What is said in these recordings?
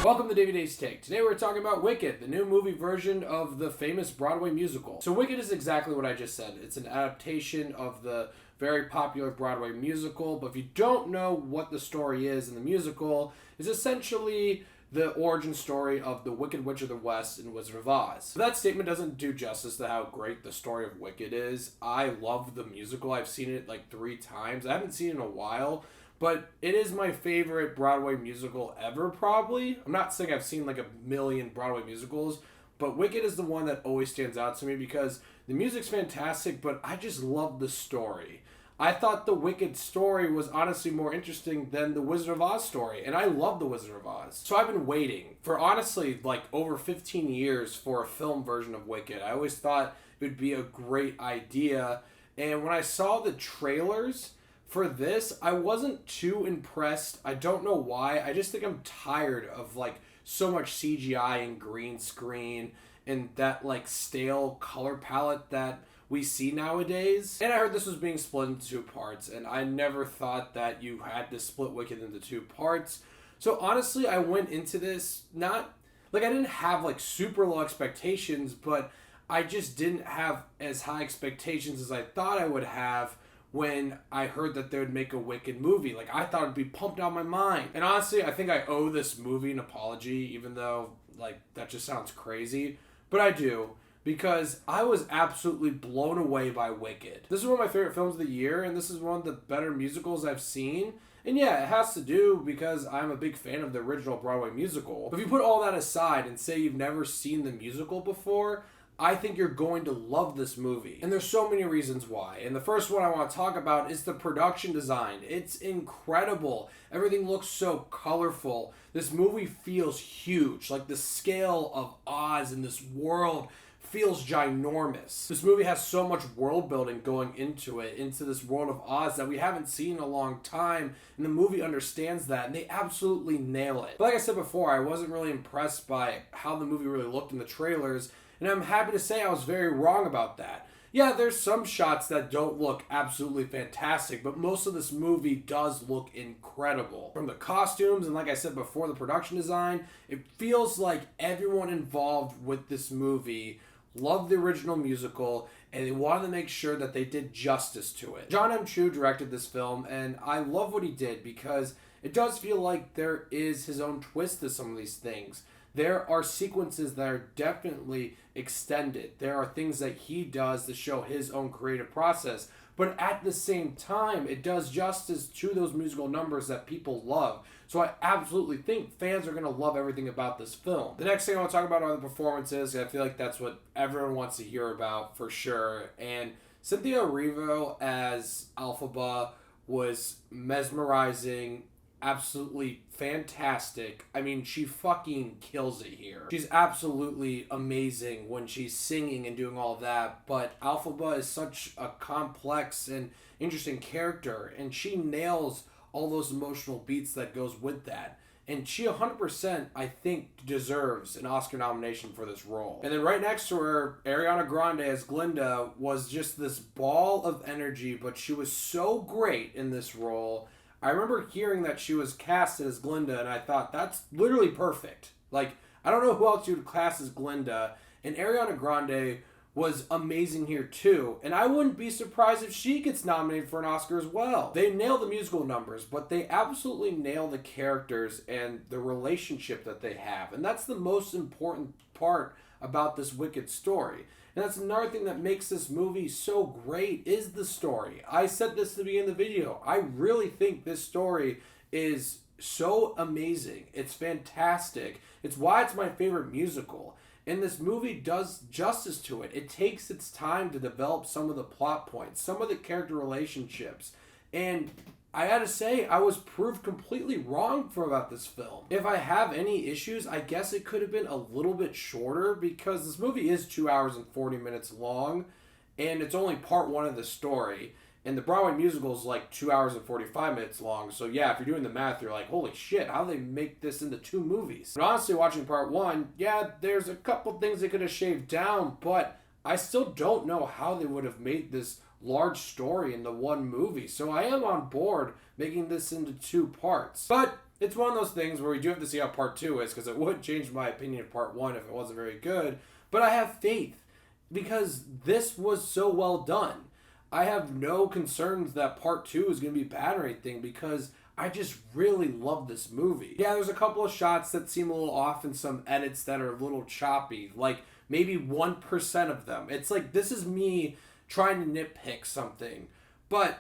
Welcome to Davey's Take. Today we're talking about Wicked, the new movie version of the famous Broadway musical. So Wicked is exactly what I just said. It's an adaptation of the very popular Broadway musical, but if you don't know what the story is in the musical, it's essentially the origin story of the Wicked Witch of the West and Wizard of Oz. So that statement doesn't do justice to how great the story of Wicked is. I love the musical. I've seen it like 3 times. I haven't seen it in a while, but it is my favorite Broadway musical ever, probably. I'm not saying I've seen like a million Broadway musicals, but Wicked is the one that always stands out to me because the music's fantastic, but I just love the story. I thought the Wicked story was honestly more interesting than the Wizard of Oz story, and I love the Wizard of Oz. So I've been waiting for honestly like over 15 years for a film version of Wicked. I always thought it would be a great idea, and when I saw the trailers for this, I wasn't too impressed. I don't know why. I just think I'm tired of like so much CGI and green screen and that like stale color palette that we see nowadays. And I heard this was being split into 2 parts, and I never thought that you had to split Wicked into 2 parts. So honestly, I went into this not like I didn't have like super low expectations, but I just didn't have as high expectations as I thought I would have when I heard that they would make a Wicked movie. Like, I thought it'd be pumped out of my mind. And honestly, I think I owe this movie an apology, even though, like, that just sounds crazy. But I do, because I was absolutely blown away by Wicked. This is one of my favorite films of the year, and this is one of the better musicals I've seen. And yeah, it has to do because I'm a big fan of the original Broadway musical. But if you put all that aside and say you've never seen the musical before, I think you're going to love this movie. And there's so many reasons why. And the first one I want to talk about is the production design. It's incredible. Everything looks so colorful. This movie feels huge. Like the scale of Oz in this world feels ginormous. This movie has so much world building going into it, into this world of Oz that we haven't seen in a long time, and the movie understands that, and they absolutely nail it. But like I said before, I wasn't really impressed by how the movie really looked in the trailers, and I'm happy to say I was very wrong about that. Yeah, there's some shots that don't look absolutely fantastic, but most of this movie does look incredible. From the costumes, and like I said before, the production design, it feels like everyone involved with this movie loved the original musical, and they wanted to make sure that they did justice to it. John M. Chu directed this film, and I love what he did because it does feel like there is his own twist to some of these things. There are sequences that are definitely extended. There are things that he does to show his own creative process. But at the same time, it does justice to those musical numbers that people love. So I absolutely think fans are going to love everything about this film. The next thing I want to talk about are the performances. I feel like that's what everyone wants to hear about for sure. And Cynthia Erivo as Elphaba was mesmerizing, absolutely fantastic. I mean, she fucking kills it here. She's absolutely amazing when she's singing and doing all of that, but Elphaba is such a complex and interesting character, and she nails all those emotional beats that goes with that. And she 100%, I think, deserves an Oscar nomination for this role. And then right next to her, Ariana Grande as Glinda was just this ball of energy, but she was so great in this role. I remember hearing that she was casted as Glinda, and I thought, that's literally perfect. Like, I don't know who else you would cast as Glinda, and Ariana Grande was amazing here too, and I wouldn't be surprised if she gets nominated for an Oscar as well. They nail the musical numbers, but they absolutely nail the characters and the relationship that they have, and that's the most important part about this Wicked story. And that's another thing that makes this movie so great is the story. I said this at the beginning of the video. I really think this story is so amazing. It's fantastic. It's why it's my favorite musical. And this movie does justice to it. It takes its time to develop some of the plot points, some of the character relationships. And I gotta say, I was proved completely wrong about this film. If I have any issues, I guess it could have been a little bit shorter because this movie is 2 hours and 40 minutes long, and it's only part 1 of the story. And the Broadway musical is like 2 hours and 45 minutes long. So yeah, if you're doing the math, you're like, holy shit, how do they make this into 2 movies? But honestly, watching part 1, yeah, there's a couple things they could have shaved down, but I still don't know how they would have made this large story into 1 movie. So I am on board making this into 2 parts. But it's one of those things where we do have to see how part 2 is, because it would change my opinion of part 1 if it wasn't very good. But I have faith because this was so well done. I have no concerns that part 2 is going to be bad or anything, because I just really love this movie. Yeah, there's a couple of shots that seem a little off and some edits that are a little choppy. Like, maybe 1% of them. It's like, this is me trying to nitpick something. But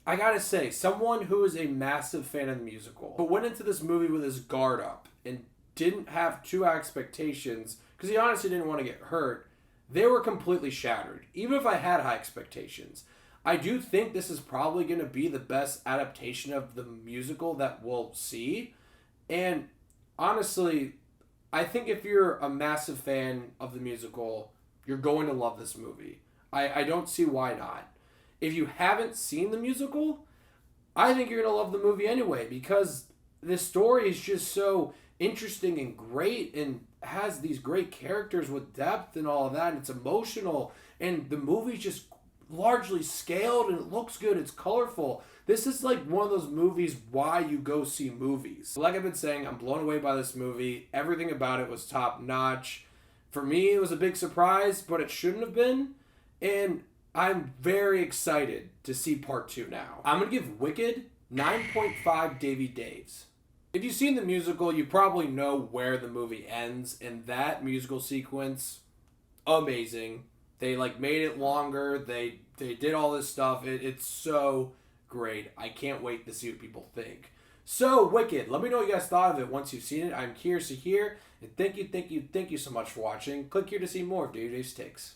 I gotta say, someone who is a massive fan of the musical, but went into this movie with his guard up and didn't have too high expectations, because he honestly didn't want to get hurt, they were completely shattered. Even if I had high expectations. I do think this is probably going to be the best adaptation of the musical that we'll see. And honestly, I think if you're a massive fan of the musical, you're going to love this movie. I don't see why not. If you haven't seen the musical, I think you're going to love the movie anyway, because the story is just so interesting and great and has these great characters with depth and all of that, and it's emotional, and the movie's just largely scaled and it looks good, it's colorful. This is like one of those movies why you go see movies. Like I've been saying, I'm blown away by this movie. Everything about it was top notch. For me, it was a big surprise, but it shouldn't have been. And I'm very excited to see part 2 now. I'm going to give Wicked 9.5 Davey Daves. If you've seen the musical, you probably know where the movie ends, and that musical sequence, amazing. They made it longer. They did all this stuff. It's so great. I can't wait to see what people think. So, Wicked. Let me know what you guys thought of it once you've seen it. I'm curious to hear. And thank you so much for watching. Click here to see more of Dave's Takes.